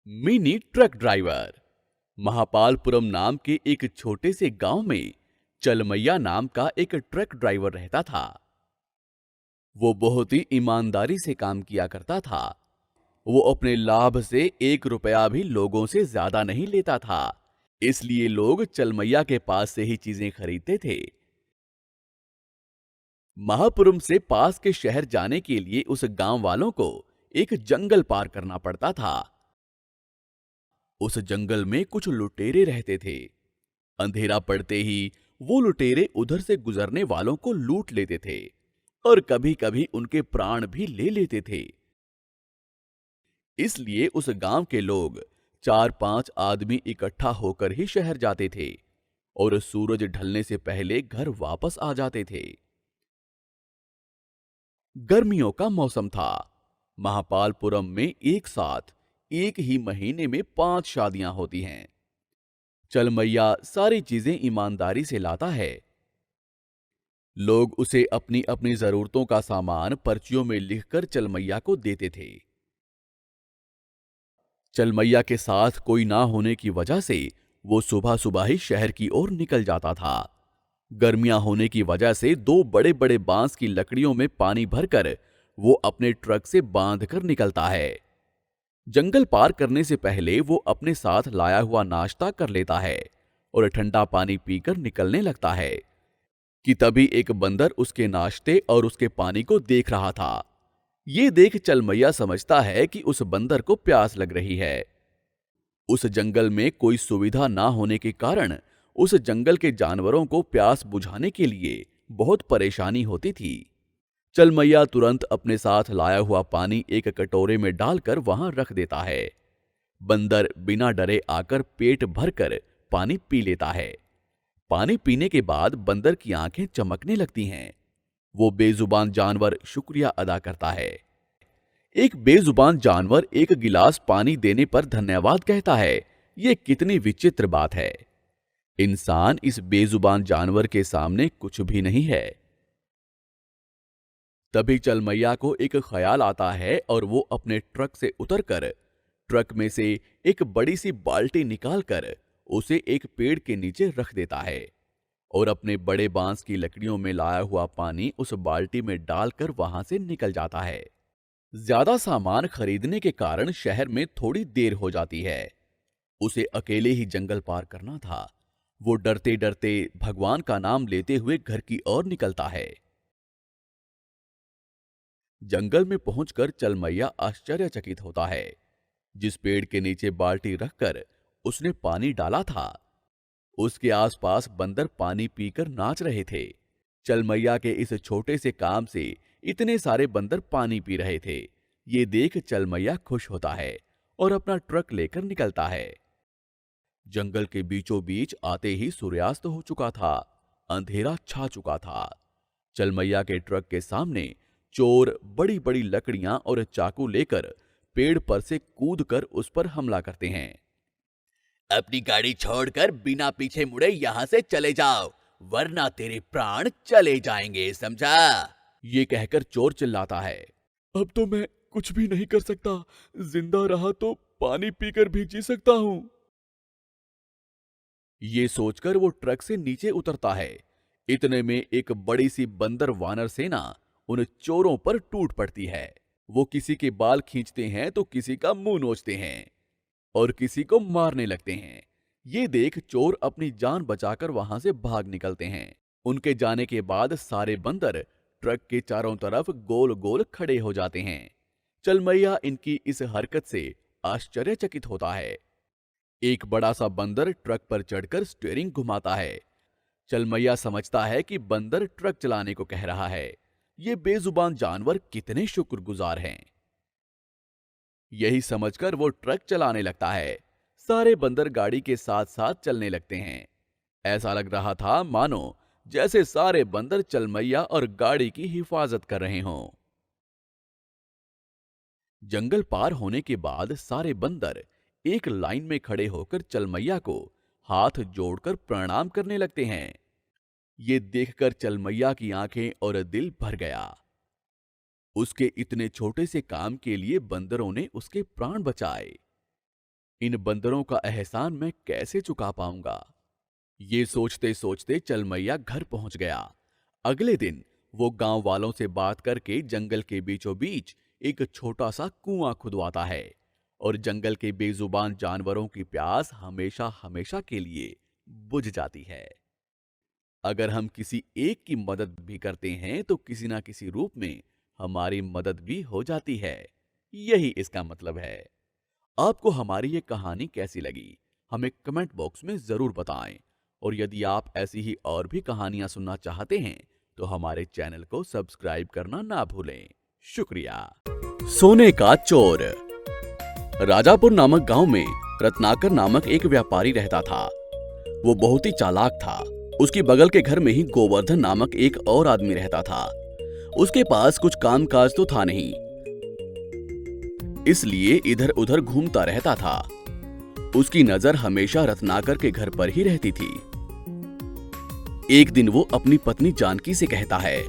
Mini truck driver. महापालपुरम नाम के एक छोटे से गांव में चलमैया नाम का एक ट्रक ड्राइवर रहता था। वो बहुत ही ईमानदारी से काम किया करता था। वो अपने लाभ से 1 रुपया भी लोगों से ज्यादा नहीं लेता था। इसलिए लोग चलमैया के पास से ही चीजें खरीदते थे। महापुरम से पास के शहर जाने के लिए उस गांव वालों को एक जंगल पार करना पड़ता था। उस जंगल में कुछ लुटेरे रहते थे। अंधेरा पड़ते ही वो लुटेरे उधर से गुजरने वालों को लूट लेते थे और कभी-कभी उनके प्राण भी ले लेते थे। इसलिए उस गांव के लोग 4-5 आदमी इकट्ठा होकर ही शहर जाते थे और सूरज ढलने से पहले घर वापस आ जाते थे। गर्मियों का मौसम था। महापालपुरम में एक साथ एक ही महीने में 5 शादियां होती हैं। चलमैया सारी चीजें ईमानदारी से लाता है। लोग उसे अपनी अपनी जरूरतों का सामान पर्चियों में लिखकर चलमैया को देते थे। चलमैया के साथ कोई ना होने की वजह से वो सुबह सुबह ही शहर की ओर निकल जाता था। गर्मियां होने की वजह से 2 बड़े-बड़े बांस की लकड़ियों में पानी भरकर वो अपने ट्रक से बांध कर निकलता है। जंगल पार करने से पहले वो अपने साथ लाया हुआ नाश्ता कर लेता है और ठंडा पानी पीकर निकलने लगता है कि तभी एक बंदर उसके नाश्ते और उसके पानी को देख रहा था। ये देख चलमैया समझता है कि उस बंदर को प्यास लग रही है। उस जंगल में कोई सुविधा ना होने के कारण उस जंगल के जानवरों को प्यास बुझाने के लिए बहुत परेशानी होती थी। चलमैया तुरंत अपने साथ लाया हुआ पानी एक कटोरे में डालकर वहां रख देता है। बंदर बिना डरे आकर पेट भरकर पानी पी लेता है। पानी पीने के बाद बंदर की आंखें चमकने लगती हैं। वो बेजुबान जानवर शुक्रिया अदा करता है। एक बेजुबान जानवर एक गिलास पानी देने पर धन्यवाद कहता है। ये कितनी विचित्र बात है। इंसान इस बेजुबान जानवर के सामने कुछ भी नहीं है। तभी चलमैया को एक ख्याल आता है और वो अपने ट्रक से उतरकर ट्रक में से एक बड़ी सी बाल्टी निकालकर उसे एक पेड़ के नीचे रख देता है और अपने बड़े बांस की लकड़ियों में लाया हुआ पानी उस बाल्टी में डालकर वहां से निकल जाता है। ज्यादा सामान खरीदने के कारण शहर में थोड़ी देर हो जाती है। उसे अकेले ही जंगल पार करना था। वो डरते डरते भगवान का नाम लेते हुए घर की ओर निकलता है। जंगल में पहुंचकर चलमैया आश्चर्यचकित होता है। जिस पेड़ के नीचे बाल्टी रखकर उसने पानी डाला था, उसके आसपास बंदर पानी पीकर नाच रहे थे। चलमैया के इस छोटे से काम से इतने सारे बंदर पानी पी रहे थे। ये देख चलमैया खुश होता है और अपना ट्रक लेकर निकलता है। जंगल के बीचों बीच आते ही सूर्यास्त हो चुका था। अंधेरा छा चुका था। चलमैया के ट्रक के सामने चोर बड़ी बड़ी लकड़ियां और चाकू लेकर पेड़ पर से कूदकर उस पर हमला करते हैं। अपनी गाड़ी छोड़कर बिना पीछे मुड़े यहां से चले जाओ, वरना तेरे प्राण चले जाएंगे, समझा? ये कहकर चोर चिल्लाता है। अब तो मैं कुछ भी नहीं कर सकता। जिंदा रहा तो पानी पीकर भी जी सकता हूं। ये सोचकर वो ट्रक से नीचे उतरता है। इतने में एक बड़ी सी बंदर वानर सेना उन चोरों पर टूट पड़ती है। वो किसी के बाल खींचते हैं तो किसी का मुंह नोचते हैं और किसी को मारने लगते हैं। ये देख चोर अपनी जान बचाकर वहां से भाग निकलते हैं। उनके जाने के बाद सारे बंदर ट्रक के चारों तरफ गोल गोल खड़े हो जाते हैं। चलमैया इनकी इस हरकत से आश्चर्यचकित होता है। एक बड़ा सा बंदर ट्रक पर चढ़कर स्टीयरिंग घुमाता है। चलमैया समझता है कि बंदर ट्रक चलाने को कह रहा है। ये बेजुबान जानवर कितने शुक्रगुजार हैं। यही समझकर वो ट्रक चलाने लगता है। सारे बंदर गाड़ी के साथ साथ चलने लगते हैं। ऐसा लग रहा था मानो जैसे सारे बंदर चलमैया और गाड़ी की हिफाजत कर रहे हों। जंगल पार होने के बाद सारे बंदर एक लाइन में खड़े होकर चलमैया को हाथ जोड़कर प्रणाम करने लगते हैं। ये देखकर चलमैया की आंखें और दिल भर गया। उसके इतने छोटे से काम के लिए बंदरों ने उसके प्राण बचाए। इन बंदरों का एहसान मैं कैसे चुका पाऊंगा। ये सोचते सोचते चलमैया घर पहुंच गया। अगले दिन वो गांव वालों से बात करके जंगल के बीचों बीच एक छोटा सा कुआं खुदवाता है और जंगल के बेजुबान जानवरों की प्यास हमेशा हमेशा के लिए बुझ जाती है। अगर हम किसी एक की मदद भी करते हैं तो किसी ना किसी रूप में हमारी मदद भी हो जाती है। यही इसका मतलब है। आपको हमारी ये कहानी कैसी लगी, हमें कमेंट बॉक्स में जरूर बताएं। और यदि आप ऐसी ही और भी कहानियां सुनना चाहते हैं तो हमारे चैनल को सब्सक्राइब करना ना भूलें। शुक्रिया। सोने का चोर। राजापुर नामक गांव में रत्नाकर नामक एक व्यापारी रहता था। वो बहुत ही चालाक था। उसकी बगल के घर में ही गोवर्धन नामक एक और आदमी रहता था। उसके पास कुछ कामकाज तो था नहीं, इसलिए इधर उधर घूमता रहता था। उसकी नजर हमेशा रत्नाकर के घर पर ही रहती थी। एक दिन वो अपनी पत्नी जानकी से कहता है,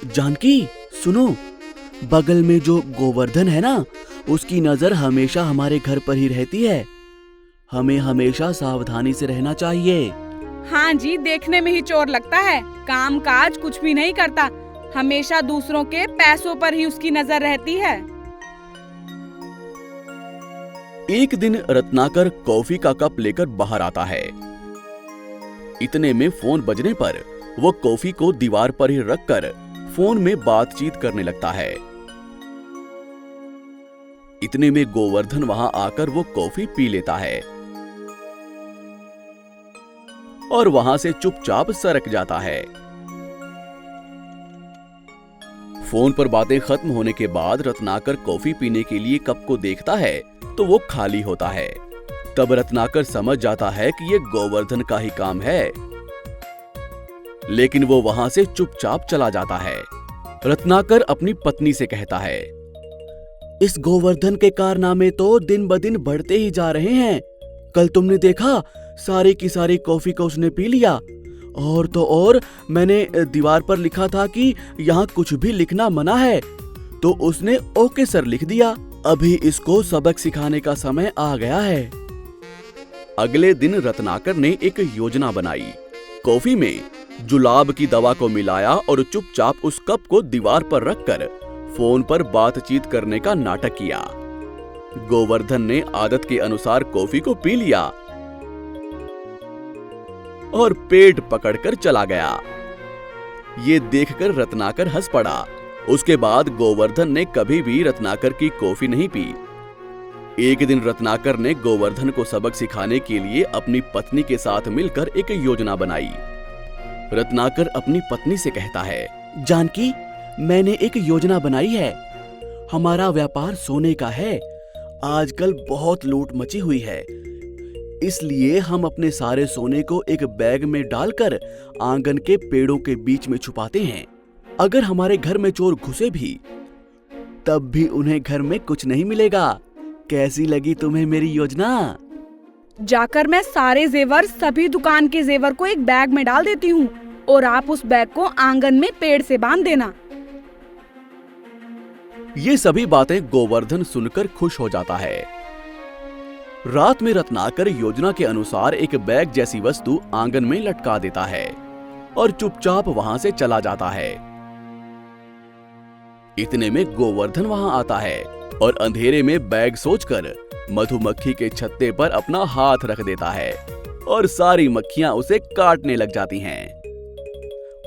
जानकी सुनो, बगल में जो गोवर्धन है ना, उसकी नजर हमेशा हमारे घर पर ही रहती है। हमें हमेशा सावधानी से रहना चाहिए। हाँ जी, देखने में ही चोर लगता है, काम काज कुछ भी नहीं करता, हमेशा दूसरों के पैसों पर ही उसकी नजर रहती है। एक दिन रत्नाकर कॉफी का कप लेकर बाहर आता है। इतने में फोन बजने पर वो कॉफी को दीवार पर ही रखकर फोन में बातचीत करने लगता है। इतने में गोवर्धन वहां आकर वो कॉफी पी लेता है और वहां से चुपचाप सरक जाता है। फोन पर बातें खत्म होने के बाद रत्नाकर कॉफी पीने के लिए कप को देखता है तो वो खाली होता है। तब रत्नाकर समझ जाता है कि ये गोवर्धन का ही काम है, लेकिन वो वहां से चुपचाप चला जाता है। रत्नाकर अपनी पत्नी से कहता है, इस गोवर्धन के कारनामे तो दिन ब दिन बढ़ते ही जा रहे हैं। कल तुमने देखा, सारी की सारी कॉफी को उसने पी लिया। और तो और मैंने दीवार पर लिखा था कि यहाँ कुछ भी लिखना मना है, तो उसने ओके सर लिख दिया। अभी इसको सबक सिखाने का समय आ गया है। अगले दिन रत्नाकर ने एक योजना बनाई। कॉफी में जुलाब की दवा को मिलाया और चुपचाप उस कप को दीवार पर रखकर फोन पर बातचीत करने का नाटक किया। गोवर्धन ने आदत के अनुसार कॉफी को पी लिया और पेट पकड़कर चला गया। ये देखकर रत्नाकर हंस पड़ा। उसके बाद गोवर्धन ने कभी भी रत्नाकर की कॉफी नहीं पी। एक दिन रत्नाकर ने गोवर्धन को सबक सिखाने के लिए अपनी पत्नी के साथ मिलकर एक योजना बनाई। रत्नाकर अपनी पत्नी से कहता है, जानकी, मैंने एक योजना बनाई है। हमारा व्यापार सोने का है। आजकल बहुत लूट मची हुई है, इसलिए हम अपने सारे सोने को एक बैग में डालकर आंगन के पेड़ों के बीच में छुपाते हैं। अगर हमारे घर में चोर घुसे भी, तब भी उन्हें घर में कुछ नहीं मिलेगा। कैसी लगी तुम्हें मेरी योजना? जाकर मैं सारे जेवर, सभी दुकान के जेवर को एक बैग में डाल देती हूँ और आप उस बैग को आंगन में पेड़ से बांध देना। ये सभी बातें गोवर्धन सुनकर खुश हो जाता है। रात में रत्नाकर योजना के अनुसार एक बैग जैसी वस्तु आंगन में लटका देता है और चुपचाप वहां से चला जाता है। इतने में गोवर्धन वहां आता है और अंधेरे में बैग सोचकर मधुमक्खी के छत्ते पर अपना हाथ रख देता है और सारी मक्खियां उसे काटने लग जाती हैं।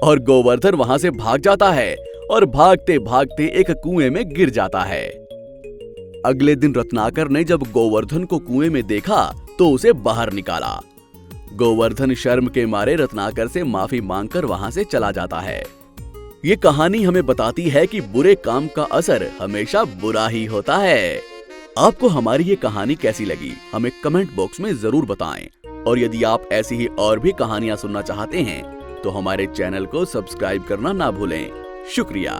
और गोवर्धन वहां से भाग जाता है और भागते भागते एक कुएं में गिर जाता है। अगले दिन रत्नाकर ने जब गोवर्धन को कुएं में देखा तो उसे बाहर निकाला। गोवर्धन शर्म के मारे रत्नाकर से माफी मांगकर वहां से चला जाता है। ये कहानी हमें बताती है कि बुरे काम का असर हमेशा बुरा ही होता है। आपको हमारी ये कहानी कैसी लगी, हमें कमेंट बॉक्स में जरूर बताएं। और यदि आप ऐसी ही और भी कहानियां सुनना चाहते हैं तो हमारे चैनल को सब्सक्राइब करना ना भूलें। शुक्रिया।